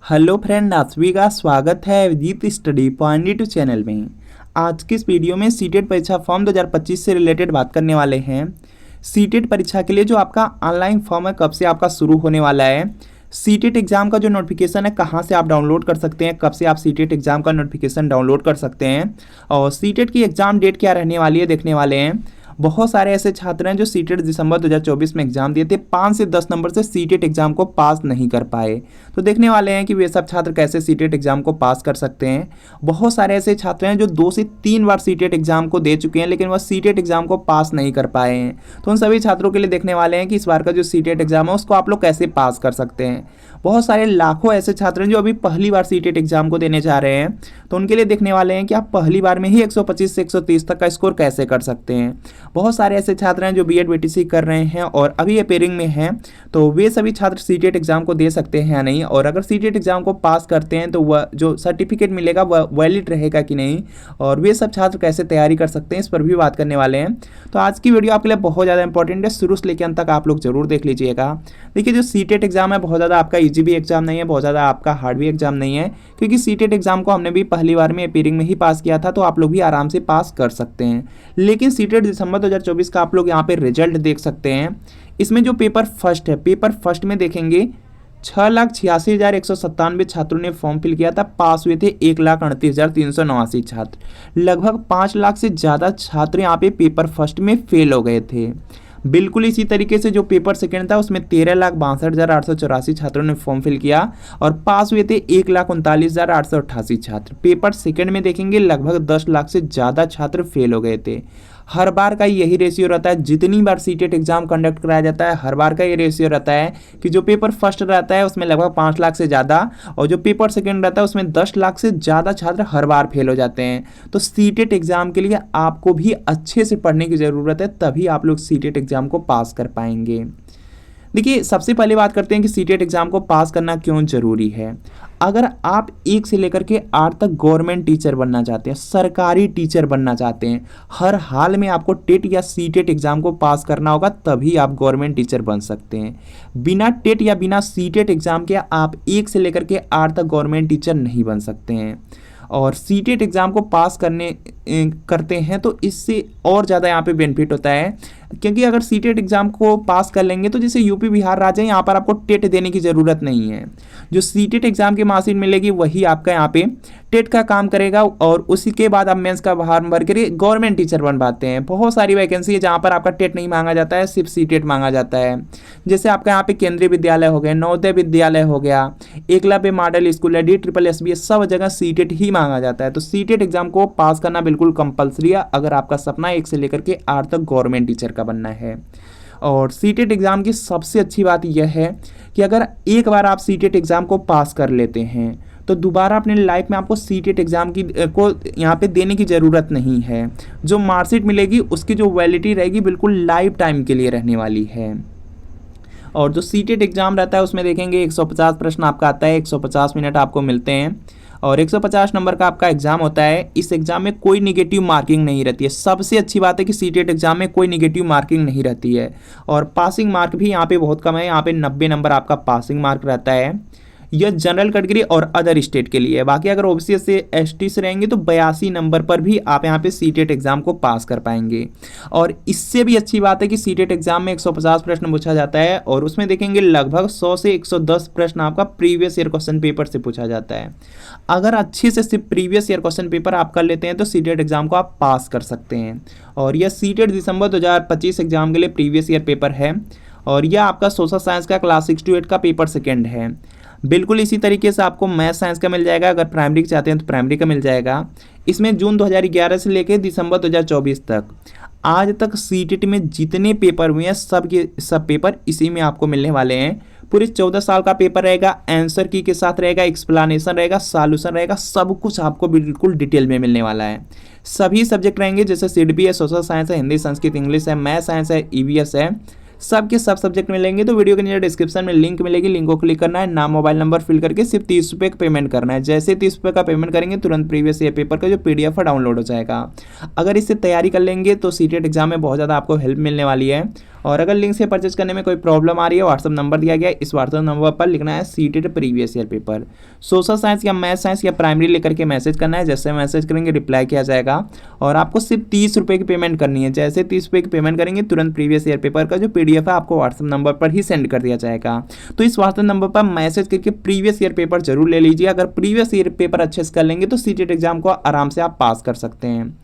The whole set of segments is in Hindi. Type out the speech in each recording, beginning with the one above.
हेलो फ्रेंड, आप सभी का स्वागत है विदित स्टडी पॉइंट यूट्यूब चैनल में। आज की इस वीडियो में सीटेट परीक्षा फॉर्म 2025 से रिलेटेड बात करने वाले हैं। सीटेट परीक्षा के लिए जो आपका ऑनलाइन फॉर्म है कब से आपका शुरू होने वाला है, सीटेट एग्जाम का जो नोटिफिकेशन है कहाँ से आप डाउनलोड कर सकते हैं, कब से आप सीटेट एग्जाम का नोटिफिकेशन डाउनलोड कर सकते हैं और सीटेट की एग्जाम डेट क्या रहने वाली है देखने वाले हैं। बहुत सारे ऐसे छात्र हैं जो सीटेट दिसंबर 2024 में एग्जाम दिए थे, 5 से 10 नंबर से सीटेट एग्जाम को पास नहीं कर पाए। तो देखने वाले हैं कि वे सब छात्र कैसे सीटेट एग्जाम को पास कर सकते हैं। बहुत सारे ऐसे छात्र हैं जो 2 से 3 बार सीटेट एग्जाम को दे चुके हैं लेकिन वह सीटेट एग्जाम को पास नहीं कर पाए हैं। तो उन सभी छात्रों के लिए देखने वाले हैं कि इस बार का जो सीटेट एग्जाम है उसको आप लोग कैसे पास कर सकते हैं। बहुत सारे लाखों ऐसे छात्र हैं जो अभी पहली बार सीटेट एग्जाम को देने जा रहे हैं, तो उनके लिए देखने वाले हैं कि आप पहली बार में ही 125 से 130 तक का स्कोर कैसे कर सकते हैं। बहुत सारे ऐसे छात्र हैं जो बीएड बीटीसी कर रहे हैं और अभी अपेयरिंग में हैं, तो वे सभी छात्र सीटेट एग्जाम को दे सकते हैं या नहीं, और अगर सीटेट एग्जाम को पास करते हैं तो वह जो सर्टिफिकेट मिलेगा वह वैलिड रहेगा कि नहीं, और वे सब छात्र कैसे तैयारी कर सकते हैं इस पर भी बात करने वाले हैं। तो आज की वीडियो आपके लिए बहुत ज़्यादा इंपॉर्टेंट है, शुरू से लेकर अंत तक आप लोग जरूर देख लीजिएगा। देखिए, जो सीटेट एग्जाम है बहुत ज़्यादा आपका ईजी भी एग्जाम नहीं है, बहुत ज़्यादा आपका हार्ड भी एग्जाम नहीं है, क्योंकि सीटेट एग्जाम को हमने भी पहली बार में अपेयरिंग में ही पास किया था, तो आप लोग भी आराम से पास कर सकते हैं। लेकिन सीटेट दिसंबर 2024 का आप लोग यहाँ पे रिजल्ट देख सकते हैं। इसमें जो पेपर फर्स्ट है, पेपर फर्स्ट में देखेंगे 6,86,197 छात्रों ने फॉर्म फिल किया था, पास हुए थे 1,38,389 छात्र। लगभग 5 लाख से ज़्यादा छात्र यहाँ पे पेपर फर्स्ट में फेल हो गए थे। बिल्कुल इसी तरीके से जो पेपर सेकंड था उसमें 13,62,884 छात्रों ने फॉर्म फिल किया और पास हुए थे 1,39,888 छात्र। पेपर सेकंड में देखेंगे लगभग 10 लाख से ज़्यादा छात्र फेल हो गए थे। हर बार का यही रेशियो रहता है, जितनी बार सीटेट एग्जाम कंडक्ट कराया जाता है हर बार का ये रेशियो रहता है कि जो पेपर फर्स्ट रहता है उसमें लगभग 5 लाख से ज़्यादा और जो पेपर सेकंड रहता है उसमें 10 लाख से ज़्यादा छात्र हर बार फेल हो जाते हैं। तो सीटेट एग्जाम के लिए आपको भी अच्छे से पढ़ने की ज़रूरत है, तभी आप लोग सीटेट एग्जाम को पास कर पाएंगे। देखिए, सबसे पहले बात करते हैं कि सीटेट एग्जाम को पास करना क्यों जरूरी है। अगर आप 1 से लेकर के 8 तक गवर्नमेंट टीचर बनना चाहते हैं, सरकारी टीचर बनना चाहते हैं, हर हाल में आपको टेट या सीटेट एग्जाम को पास करना होगा, तभी आप गवर्नमेंट टीचर बन सकते हैं। बिना टेट या बिना सीटेट एग्जाम के आप 1 से लेकर के 8 तक गवर्नमेंट टीचर नहीं बन सकते हैं। और सीटेट एग्ज़ाम को पास करते हैं तो इससे और ज़्यादा यहाँ पे बेनिफिट होता है, क्योंकि अगर सीटेट एग्ज़ाम को पास कर लेंगे तो जैसे यूपी बिहार राज्य यहाँ पर आपको टेट देने की ज़रूरत नहीं है। जो सीटेट एग्ज़ाम की मार्कशीट मिलेगी वही आपका यहाँ पे टेट का काम करेगा और उसी के बाद आप मेंस का फॉर्म भर कर गवर्नमेंट टीचर बन पाते हैं। बहुत सारी वैकेंसी है जहाँ पर आपका टेट नहीं मांगा जाता है, सिर्फ सीटेट मांगा जाता है। जैसे आपका यहाँ पे केंद्रीय विद्यालय हो गया, नवोदय विद्यालय हो गया, एकलव्य मॉडल स्कूल है, DSSB, सब जगह सीटेट ही मांगा जाता है। तो सीटेट एग्जाम को पास करना बिल्कुल कंपलसरी है अगर आपका सपना 1 से लेकर के 8 तक गवर्नमेंट टीचर का बनना है। और सीटेट एग्ज़ाम की सबसे अच्छी बात यह है कि अगर एक बार आप सीटेट एग्ज़ाम को पास कर लेते हैं तो दोबारा अपने लाइफ में आपको सीटेट एग्ज़ाम को यहाँ पे देने की ज़रूरत नहीं है। जो मार्कशीट मिलेगी उसकी जो वैलिडिटी रहेगी बिल्कुल लाइफ टाइम के लिए रहने वाली है। और जो सीटेट एग्ज़ाम रहता है उसमें देखेंगे 150 प्रश्न आपका आता है, 150 मिनट आपको मिलते हैं और 150 नंबर का आपका एग्जाम होता है। इस एग्जाम में कोई निगेटिव मार्किंग नहीं रहती है। सबसे अच्छी बात है कि सीटेट एग्जाम में कोई निगेटिव मार्किंग नहीं रहती है और पासिंग मार्क भी यहाँ पे बहुत कम है। यहाँ पे 90 नंबर आपका पासिंग मार्क रहता है। यह जनरल कैटेगरी और अदर स्टेट के लिए है। बाकी अगर ओबीसी से एसटी से रहेंगे तो 82 नंबर पर भी आप यहाँ पे सीटेट एग्जाम को पास कर पाएंगे। और इससे भी अच्छी बात है कि सीटेट एग्जाम में 150 प्रश्न पूछा जाता है और उसमें देखेंगे लगभग 100 से 110 प्रश्न आपका प्रीवियस ईयर क्वेश्चन पेपर से पूछा जाता है। अगर अच्छे से सिर्फ प्रीवियस ईयर क्वेश्चन पेपर आप कर लेते हैं तो सीटेट एग्जाम को आप पास कर सकते हैं। और यह सीटेट दिसंबर 2025 एग्जाम के लिए प्रीवियस ईयर पेपर है और यह आपका सोशल साइंस का क्लास 6 to 8 का पेपर सेकेंड है। बिल्कुल इसी तरीके से आपको मैथ साइंस का मिल जाएगा, अगर प्राइमरी चाहते हैं तो प्राइमरी का मिल जाएगा। इसमें जून 2011 से लेकर दिसंबर 2024 तक आज तक सीटेट में जितने पेपर हुए हैं सब के सब पेपर इसी में आपको मिलने वाले हैं। पूरे 14 साल का पेपर रहेगा, आंसर की के साथ रहेगा, एक्सप्लेनेशन रहेगा, सॉल्यूशन रहेगा, सब कुछ आपको बिल्कुल डिटेल में मिलने वाला है। सभी सब्जेक्ट रहेंगे जैसे सीडबी है, सोशल साइंस है, हिंदी संस्कृत इंग्लिश है, मैथ साइंस है, ईवीएस है, सब के सब सब्जेक्ट मिलेंगे। तो वीडियो के नीचे डिस्क्रिप्शन में लिंक मिलेगी, लिंक को क्लिक करना है, नाम मोबाइल नंबर फिल करके सिर्फ 30 रुपये का पेमेंट करना है। जैसे 30 रुपये का पेमेंट करेंगे तुरंत प्रीवियस ईयर पेपर का जो PDF है डाउनलोड हो जाएगा। अगर इससे तैयारी कर लेंगे तो सीटेट एग्जाम में बहुत ज़्यादा आपको हेल्प मिलने वाली है। और अगर लिंक से परचेज करने में कोई प्रॉब्लम आ रही है, व्हाट्सअप नंबर दिया गया है, इस व्हाट्सअप नंबर पर लिखना है CTET previous year paper, social science या मैथ साइंस या प्राइमरी लेकर के मैसेज करना है। जैसे मैसेज करेंगे रिप्लाई किया जाएगा और आपको सिर्फ 30 रुपये की पेमेंट करनी है। जैसे 30 रुपये की पेमेंट करेंगे तुरंत प्रीवियस ईयर पेपर का जो PDF है आपको व्हाट्सअप नंबर पर ही सेंड कर दिया जाएगा। तो इस व्हाट्सअप नंबर पर मैसेज करके प्रीवियस ईयर पेपर जरूर ले लीजिए। अगर प्रीवियस ईयर पेपर अच्छे से कर लेंगे तो सीटेट एग्जाम को आराम से आप पास कर सकते हैं।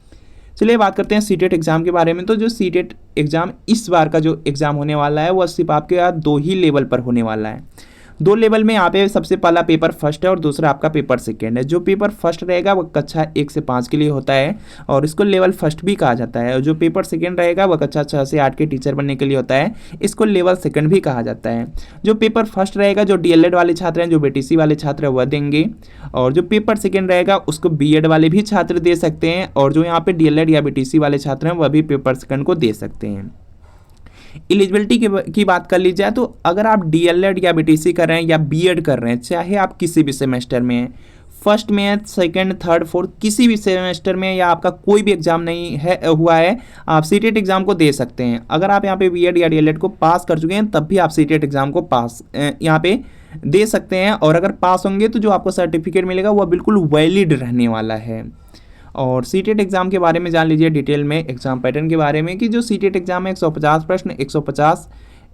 चलिए बात करते हैं सीटेट एग्जाम के बारे में। तो जो सीटेट एग्जाम इस बार का जो एग्जाम होने वाला है वह सिर्फ आपके यहाँ 2 ही लेवल पर होने वाला है। 2 लेवल में यहाँ पे सबसे पहला पेपर फर्स्ट है और दूसरा आपका पेपर सेकेंड है। जो पेपर फर्स्ट रहेगा वह कक्षा 1 से 5 के लिए होता है और इसको लेवल फर्स्ट भी कहा जाता है। और जो पेपर सेकेंड रहेगा वह कक्षा 6 से 8 के टीचर बनने के लिए होता है, इसको लेवल सेकेंड भी कहा जाता है। जो पेपर फर्स्ट रहेगा जो DLED वाले छात्र हैं, जो BTC वाले छात्र हैं वह देंगे, और जो पेपर सेकेंड रहेगा उसको B.Ed वाले भी छात्र दे सकते हैं, और जो यहाँ पे DLED या BTC वाले छात्र हैं वह भी पेपर सेकेंड को दे सकते हैं। एलिजिबिलिटी की बात कर ली जाए तो अगर आप DLED या BTC कर रहे हैं या B.Ed कर रहे हैं, चाहे आप किसी भी सेमेस्टर में हैं, फर्स्ट में, सेकंड, थर्ड, फोर्थ, किसी भी सेमेस्टर में, या आपका कोई भी एग्जाम नहीं है हुआ है, आप सीटेट एग्जाम को दे सकते हैं। अगर आप यहाँ पे B.Ed या DLED को पास कर चुके हैं तब भी आप सीटेट एग्जाम को पास यहाँ पे दे सकते हैं, और अगर पास होंगे तो जो आपको सर्टिफिकेट मिलेगा वह बिल्कुल वैलिड रहने वाला है। और सीटेट एग्जाम के बारे में जान लीजिए डिटेल में, एग्जाम पैटर्न के बारे में, कि जो सीटेट एग्जाम है 150 प्रश्न, 150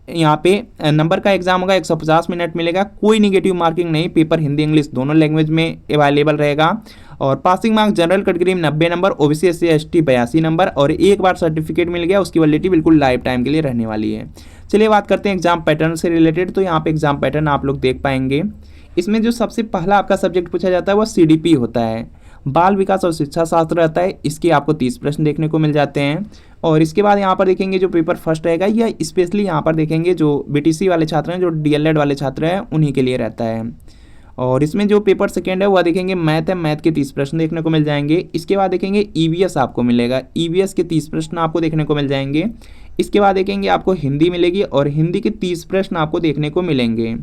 यहाँ पे नंबर का एग्जाम होगा, 150 मिनट मिलेगा, कोई निगेटिव मार्किंग नहीं, पेपर हिंदी इंग्लिश दोनों लैंग्वेज में अवेलेबल रहेगा। और पासिंग मार्क्स जनरल कैटेगरी में 90 number, OBC SC ST 82 number, और एक बार सर्टिफिकेट मिल गया उसकी वैलिडिटी बिल्कुल लाइफ टाइम के लिए रहने वाली है। चलिए बात करते हैं एग्जाम पैटर्न से रिलेटेड। तो यहाँ पे एग्जाम पैटर्न आप लोग देख पाएंगे। इसमें जो सबसे पहला आपका सब्जेक्ट पूछा जाता है वह CDP होता है, बाल विकास और शिक्षा शास्त्र रहता है। इसके आपको 30 प्रश्न देखने को मिल जाते हैं। और इसके बाद यहाँ पर देखेंगे जो पेपर फर्स्ट रहेगा, या स्पेशली यहाँ पर देखेंगे जो BTC वाले छात्र हैं, जो DLED वाले छात्र हैं, उन्हीं के लिए रहता है। और इसमें जो पेपर सेकेंड है वह देखेंगे मैथ है, मैथ के 30 प्रश्न देखने को मिल जाएंगे। इसके बाद देखेंगे EVS आपको मिलेगा, EVS के 30 प्रश्न आपको देखने को मिल जाएंगे। इसके बाद देखेंगे आपको हिंदी मिलेगी और हिंदी के 30 प्रश्न आपको देखने को मिलेंगे।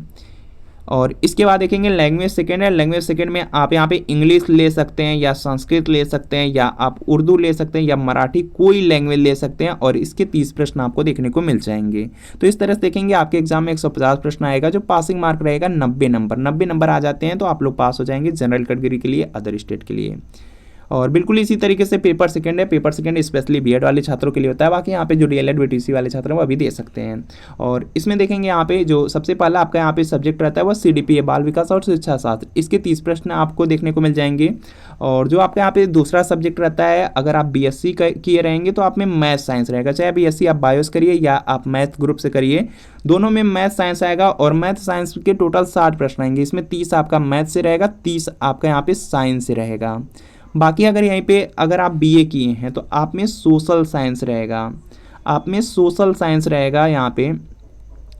और इसके बाद देखेंगे लैंग्वेज सेकेंड है, लैंग्वेज सेकेंड में आप यहाँ पे इंग्लिश ले सकते हैं, या संस्कृत ले सकते हैं, या आप उर्दू ले सकते हैं, या मराठी, कोई लैंग्वेज ले सकते हैं, और इसके 30 प्रश्न आपको देखने को मिल जाएंगे। तो इस तरह से देखेंगे आपके एग्जाम में 150 प्रश्न आएगा, जो पासिंग मार्क रहेगा 90 नंबर। 90 नंबर आ जाते हैं तो आप लोग पास हो जाएंगे जनरल कैटेगरी के लिए, अदर स्टेट के लिए। और बिल्कुल इसी तरीके से पेपर सेकंड है, पेपर सेकंड स्पेशली B.Ed वाले छात्रों के लिए होता है, बाकी यहाँ पे जो DLED BTC वाले छात्र हैं वो अभी दे सकते हैं। और इसमें देखेंगे यहाँ पे जो सबसे पहला आपका यहाँ पे सब्जेक्ट रहता है वो CDP है, बाल विकास और शिक्षा शास्त्र। इसके 30 प्रश्न आपको देखने को मिल जाएंगे। और जो आपका यहाँ पे दूसरा सब्जेक्ट रहता है, अगर आप BSc किए रहेंगे तो आप में मैथ साइंस रहेगा, चाहे BSc आप बायोस करिए या आप मैथ ग्रुप से करिए, दोनों में मैथ साइंस आएगा। और मैथ साइंस के टोटल 60 प्रश्न आएंगे, इसमें 30 आपका मैथ से रहेगा, 30 आपका यहाँ पे साइंस से रहेगा। बाकी अगर यहीं पे अगर आप BA किए हैं तो आप में सोशल साइंस रहेगा, आप में सोशल साइंस रहेगा यहाँ पे।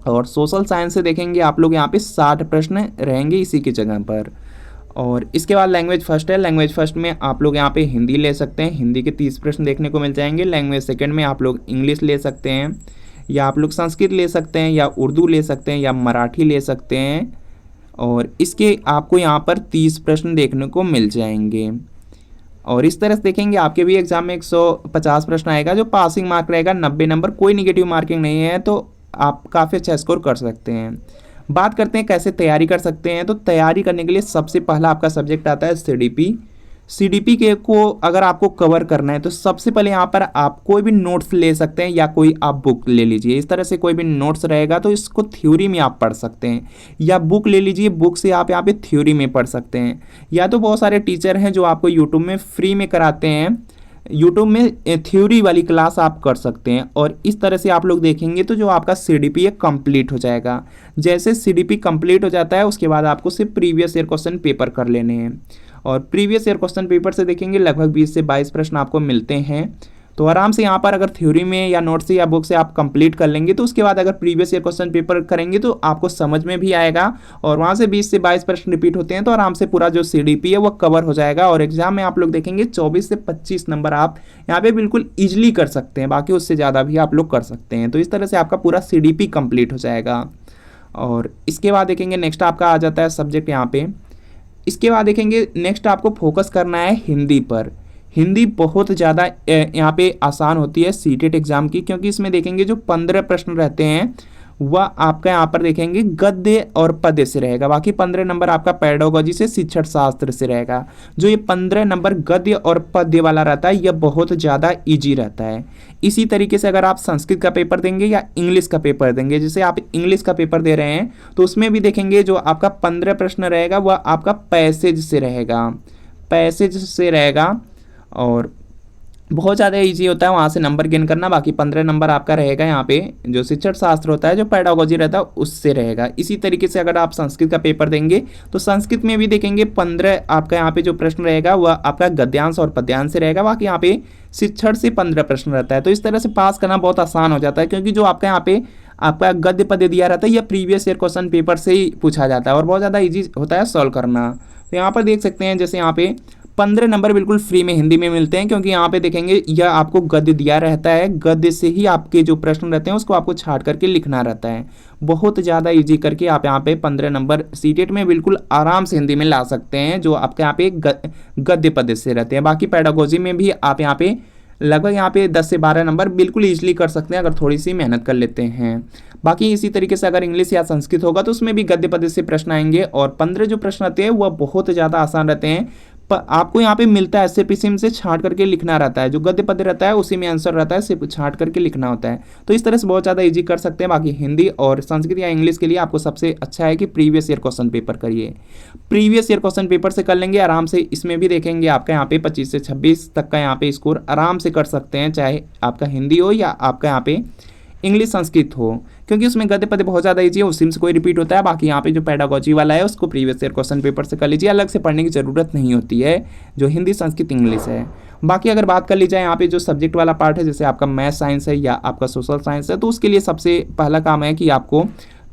और सोशल साइंस से देखेंगे आप लोग यहाँ पे 60 प्रश्न रहेंगे इसी की जगह पर। और इसके बाद लैंग्वेज फर्स्ट है, लैंग्वेज फर्स्ट में आप लोग यहाँ पे हिंदी ले सकते हैं, हिंदी के 30 प्रश्न देखने को मिल जाएंगे। लैंग्वेज सेकंड में आप लोग इंग्लिश ले सकते हैं, या आप लोग संस्कृत ले सकते हैं, या उर्दू ले सकते हैं, या मराठी ले सकते हैं। और इसके आपको यहाँ पर 30 प्रश्न देखने को मिल जाएंगे। और इस तरह से देखेंगे आपके भी एग्जाम में 150 प्रश्न आएगा, जो पासिंग मार्क रहेगा 90 नंबर, कोई निगेटिव मार्किंग नहीं है, तो आप काफ़ी अच्छा स्कोर कर सकते हैं। बात करते हैं कैसे तैयारी कर सकते हैं। तो तैयारी करने के लिए सबसे पहला आपका सब्जेक्ट आता है CDP। CDP के को अगर आपको कवर करना है तो सबसे पहले यहाँ पर आप कोई भी नोट्स ले सकते हैं, या कोई आप बुक ले लीजिए। इस तरह से कोई भी नोट्स रहेगा तो इसको थ्योरी में आप पढ़ सकते हैं, या बुक ले लीजिए, बुक से आप यहाँ पे थ्योरी में पढ़ सकते हैं। या तो बहुत सारे टीचर हैं जो आपको यूट्यूब में फ्री में कराते हैं, यूट्यूब में थ्योरी वाली क्लास आप कर सकते हैं। और इस तरह से आप लोग देखेंगे तो जो आपका CDP है कंप्लीट हो जाएगा। जैसे CDP कंप्लीट हो जाता है उसके बाद आपको सिर्फ प्रीवियस ईयर क्वेश्चन पेपर कर लेने हैं। और प्रीवियस ईयर क्वेश्चन पेपर से देखेंगे लगभग 20 से 22 प्रश्न आपको मिलते हैं। तो आराम से यहाँ पर अगर थ्योरी में या नोट से या बुक से आप कंप्लीट कर लेंगे तो उसके बाद अगर प्रीवियस ईयर क्वेश्चन पेपर करेंगे तो आपको समझ में भी आएगा। और वहाँ से 20 से 22 प्रश्न रिपीट होते हैं तो आराम से पूरा जो CDP है वो कवर हो जाएगा। और एग्जाम में आप लोग देखेंगे 24 से 25 नंबर आप यहाँ पे बिल्कुल ईजिली कर सकते हैं, बाकी उससे ज़्यादा भी आप लोग कर सकते हैं। तो इस तरह से आपका पूरा CDP कंप्लीट हो जाएगा। और इसके बाद देखेंगे नेक्स्ट आपका आ जाता है सब्जेक्ट यहाँ पे। इसके बाद देखेंगे नेक्स्ट आपको फोकस करना है हिंदी पर। हिंदी बहुत ज़्यादा यहाँ पे आसान होती है सीटेट एग्जाम की, क्योंकि इसमें देखेंगे जो 15 प्रश्न रहते हैं वह आपका यहाँ पर देखेंगे गद्य और पद्य से रहेगा। बाकी 15 नंबर आपका पेडागोजी से, शिक्षण शास्त्र से रहेगा। जो ये 15 नंबर गद्य और पद्य वाला रहता है यह बहुत ज़्यादा इजी रहता है। इसी तरीके से अगर आप संस्कृत का पेपर देंगे या इंग्लिश का पेपर देंगे, जैसे आप इंग्लिश का पेपर दे रहे हैं तो उसमें भी देखेंगे जो आपका 15 प्रश्न रहेगा वह आपका पैसेज से रहेगा, पैसेज से रहेगा और बहुत ज़्यादा इजी होता है वहाँ से नंबर गेन करना। बाकी 15 नंबर आपका रहेगा यहाँ पे जो शिक्षण शास्त्र होता है, जो पेडागोजी रहता है उससे रहेगा। इसी तरीके से अगर आप संस्कृत का पेपर देंगे तो संस्कृत में भी देखेंगे 15 आपका यहाँ पे जो प्रश्न रहेगा वह आपका गद्यांश और पद्यांश से रहेगा। बाकी यहाँ पे शिक्षण से 15 प्रश्न रहता है। तो इस तरह से पास करना बहुत आसान हो जाता है, क्योंकि जो आपका यहाँ पे आपका गद्य पद्य दिया रहता है यह प्रीवियस ईयर क्वेश्चन पेपर से ही पूछा जाता है और बहुत ज़्यादा ईजी होता है सॉल्व करना। तो यहाँ पर देख सकते हैं जैसे यहाँ पे 15 नंबर बिल्कुल फ्री में हिंदी में मिलते हैं, क्योंकि यहाँ पे देखेंगे यह आपको गद्य दिया रहता है, गद्य से ही आपके जो प्रश्न रहते हैं उसको आपको छाट करके लिखना रहता है। बहुत ज़्यादा इजी करके आप यहाँ पे 15 नंबर सीटेट में बिल्कुल आराम से हिंदी में ला सकते हैं, जो आपके यहाँ पे गद्य पद्य से रहते हैं। बाकी पेडागोजी में भी आप यहाँ पे लगभग यहाँ पे 10 से 12 नंबर बिल्कुल ईजिली कर सकते हैं अगर थोड़ी सी मेहनत कर लेते हैं। बाकी इसी तरीके से अगर इंग्लिश या संस्कृत होगा तो उसमें भी गद्य पद्य से प्रश्न आएंगे और 15 जो प्रश्न आते हैं वह बहुत ज़्यादा आसान रहते हैं। पर आपको यहाँ पे मिलता है एसएपीसी से छांट करके लिखना रहता है, जो गद्य पद्य रहता है उसी में आंसर रहता है, सिर्फ छांट करके लिखना होता है। तो इस तरह से बहुत ज़्यादा इजी कर सकते हैं। बाकी हिंदी और संस्कृत या इंग्लिश के लिए आपको सबसे अच्छा है कि प्रीवियस ईयर क्वेश्चन पेपर करिए। प्रीवियस ईयर क्वेश्चन पेपर से कर लेंगे आराम से। इसमें भी देखेंगे आपका यहाँ पे 25 से 26 तक का यहाँ पे स्कोर आराम से कर सकते हैं, चाहे आपका हिंदी हो या आपका यहाँ पे इंग्लिश संस्कृत हो, क्योंकि उसमें गद्य पद्य बहुत ज़्यादा ईजी है, उसी से कोई रिपीट होता है। बाकी यहाँ पे जो पेडागोजी वाला है उसको प्रीवियस ईयर क्वेश्चन पेपर से कर लीजिए, अलग से पढ़ने की ज़रूरत नहीं होती है जो हिंदी संस्कृत इंग्लिश है। बाकी अगर बात कर ली जाए यहाँ पे जो सब्जेक्ट वाला पार्ट है, जैसे आपका मैथ साइंस है या आपका सोशल साइंस है, तो उसके लिए सबसे पहला काम है कि आपको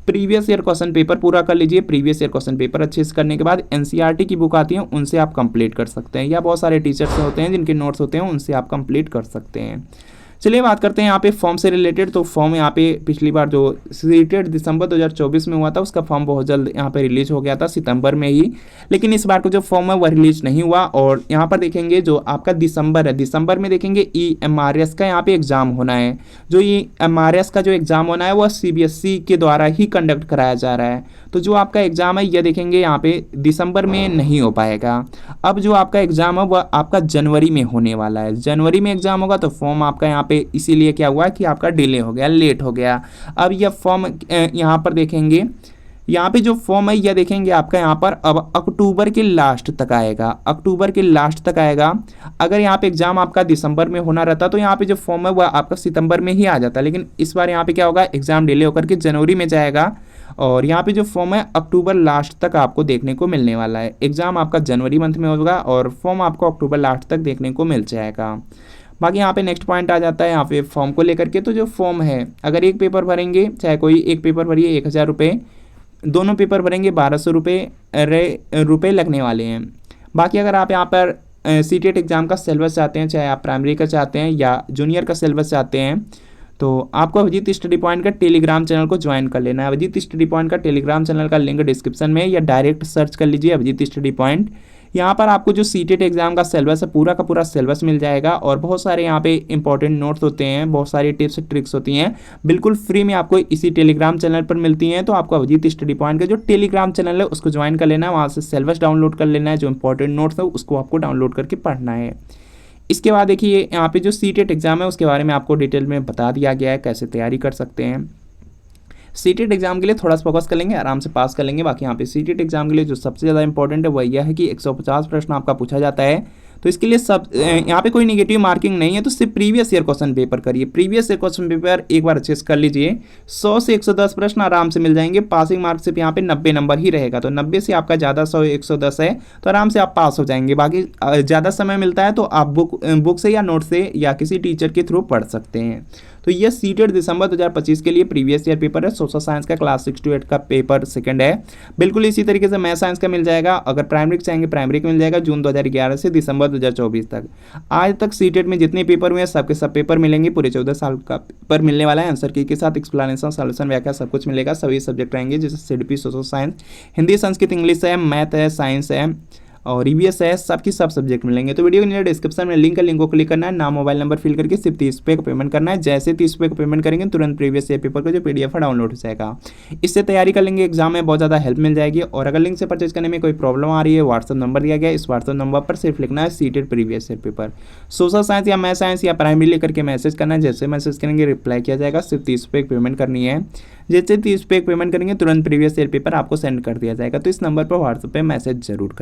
प्रीवियस ईयर क्वेश्चन पेपर पूरा कर लीजिए। प्रीवियस ईयर क्वेश्चन पेपर अच्छे से करने के बाद एनसीईआरटी की बुक आती है उनसे आप कंप्लीट कर सकते हैं, या बहुत सारे टीचर्स होते हैं जिनके नोट्स होते हैं उनसे आप कंप्लीट कर सकते हैं। चलिए बात करते हैं यहाँ पे फॉर्म से रिलेटेड। तो फॉर्म यहाँ पे पिछली बार जो सीटेट दिसंबर 2024 में हुआ था उसका फॉर्म बहुत जल्द यहाँ पे रिलीज हो गया था सितंबर में ही, लेकिन इस बार का जो फॉर्म है वह रिलीज नहीं हुआ। और यहाँ पर देखेंगे जो आपका दिसंबर है, दिसंबर में देखेंगे EMRS का यहाँ पे एग्जाम होना है। जो EMRS का जो एग्जाम होना है वह CBSE के द्वारा ही कंडक्ट कराया जा रहा है। तो जो आपका एग्जाम है यह देखेंगे यहाँ पे दिसंबर में नहीं हो पाएगा। अब जो आपका एग्जाम है वह आपका जनवरी में होने वाला है। जनवरी में एग्जाम होगा तो फॉर्म आपका यहाँ पे इसीलिए क्या हुआ कि आपका डिले हो गया, लेट हो गया। अब यह फॉर्म यहाँ पर देखेंगे, यहाँ पे जो फॉर्म है यह देखेंगे आपका यहाँ पर अब अक्टूबर के लास्ट तक आएगा, अक्टूबर के लास्ट तक आएगा। अगर यहाँ पे एग्जाम आपका दिसंबर में होना रहता तो यहाँ पे जो फॉर्म है वह आपका सितंबर में ही आ जाता, लेकिन इस बार यहाँ पे क्या होगा एग्जाम डिले होकर के जनवरी में जाएगा और यहाँ पे जो फॉर्म है अक्टूबर लास्ट तक आपको देखने को मिलने वाला है। एग्जाम आपका जनवरी मंथ में होगा और फॉर्म आपको अक्टूबर लास्ट तक देखने को मिल जाएगा। बाकी यहाँ पे नेक्स्ट पॉइंट आ जाता है यहाँ पे फॉर्म को लेकर के। तो जो फॉर्म है अगर एक पेपर भरेंगे, चाहे कोई एक पेपर भरिए 1000 रुपये, दोनों पेपर भरेंगे 1200 रुपये लगने वाले हैं। बाकी अगर आप यहाँ पर सीटेट एग्जाम का सिलेबस चाहते हैं, चाहे आप प्राइमरी का चाहते हैं या जूनियर का सिलेबस चाहते हैं, तो आपको अभिजीत स्टडी पॉइंट का टेलीग्राम चैनल को ज्वाइन कर लेना है। अभिजीत स्टडी पॉइंट का टेलीग्राम चैनल का लिंक डिस्क्रिप्शन में, या डायरेक्ट सर्च कर लीजिए अभिजीत स्टडी पॉइंट। यहाँ पर आपको जो सीटेट एग्जाम का सिलेबस है पूरा का पूरा सिलेबस मिल जाएगा और बहुत सारे यहाँ पे इंपॉर्टेंट नोट्स होते हैं, बहुत सारी टिप्स ट्रिक्स होती हैं, बिल्कुल फ्री में आपको इसी टेलीग्राम चैनल पर मिलती हैं। तो आपको अभिजीत स्टडी पॉइंट का जो टेलीग्राम चैनल है उसको ज्वाइन कर लेना है, वहाँ से सिलेबस डाउनलोड कर लेना है, जो इंपॉर्टेंट नोट्स है उसको आपको डाउनलोड करके पढ़ना है। इसके बाद देखिए यहाँ पे जो सीटेट एग्जाम है उसके बारे में आपको डिटेल में बता दिया गया है, कैसे तैयारी कर सकते हैं। सीटेट एग्जाम के लिए थोड़ा सा फोकस कर लेंगे, आराम से पास कर लेंगे। बाकी यहाँ पे सीटेट एग्जाम के लिए जो सबसे ज़्यादा इंपॉर्टेंट है वह यह है कि 150 प्रश्न आपका पूछा जाता है। तो इसके लिए सब यहाँ पे कोई नेगेटिव मार्किंग नहीं है, तो सिर्फ प्रीवियस ईयर क्वेश्चन पेपर करिए। प्रीवियस ईयर क्वेश्चन पेपर एक बार अच्छे से कर लीजिए, 100 से 110 प्रश्न आराम से मिल जाएंगे। पासिंग मार्क सिर्फ यहाँ पे 90 नंबर ही रहेगा, तो 90 से आपका ज़्यादा 100-110 है तो आराम से आप पास हो जाएंगे। बाकी ज़्यादा समय मिलता है तो आप बुक से या नोट से या किसी टीचर के थ्रू पढ़ सकते हैं। तो ये सीटेट दिसंबर 2025 के लिए प्रीवियस ईयर पेपर है। सोशल साइंस का क्लास 6 to 8 का पेपर सेकंड है। बिल्कुल इसी तरीके से मैथ साइंस का मिल जाएगा। अगर प्राइमरी चाहेंगे प्राइमरी का मिल जाएगा जून 2011 से दिसंबर 2024 तक। आज तक सीटेट में जितने पेपर हुए हैं सबके सब पेपर मिलेंगे। पूरे 14 साल का पेपर मिलने वाला है। आंसर की के साथ एक्सप्लेनेशन, सॉल्यूशन, व्याख्या सब कुछ मिलेगा। सभी सब्जेक्ट रहेंगे जैसे CDP, social science, Hindi, Sanskrit, English है, मैथ है, साइंस है और ईवीएस है, सबकी सब सब्जेक्ट मिलेंगे। तो वीडियो के नीचे डिस्क्रिप्शन में लिंक है, लिंक को क्लिक करना है, नाम मोबाइल नंबर फिल करके सिर्फ 30 रुपये का पेमेंट करना है। जैसे 30 रुपये का पेमेंट करेंगे तुरंत प्रीवियस ईयर पेपर का जो PDF है डाउनलोड हो जाएगा। इससे तैयारी कर लेंगे, एग्जाम में बहुत ज़्यादा हेल्प मिल जाएगी। और अगर लिंक से परचेज करने में कोई प्रॉब्लम आ रही है, व्हाट्सअप नंबर दिया गया है, इस व्हाट्सअप नंबर पर सिर्फ लिखना है seated previous year paper, social science या मैथ साइंस या प्राइमरी लेकर के मैसेज करना है। जैसे मैसेज करेंगे रिप्लाई किया जाएगा। सिर्फ 30 रुपये पेमेंट करनी है। जैसे 30 रुपये पेमेंट करेंगे तुरंत प्रीवियस ईयर पेपर आपको सेंड कर दिया जाएगा। तो इस नंबर पर व्हाट्सएप पे मैसेज जरूर करें।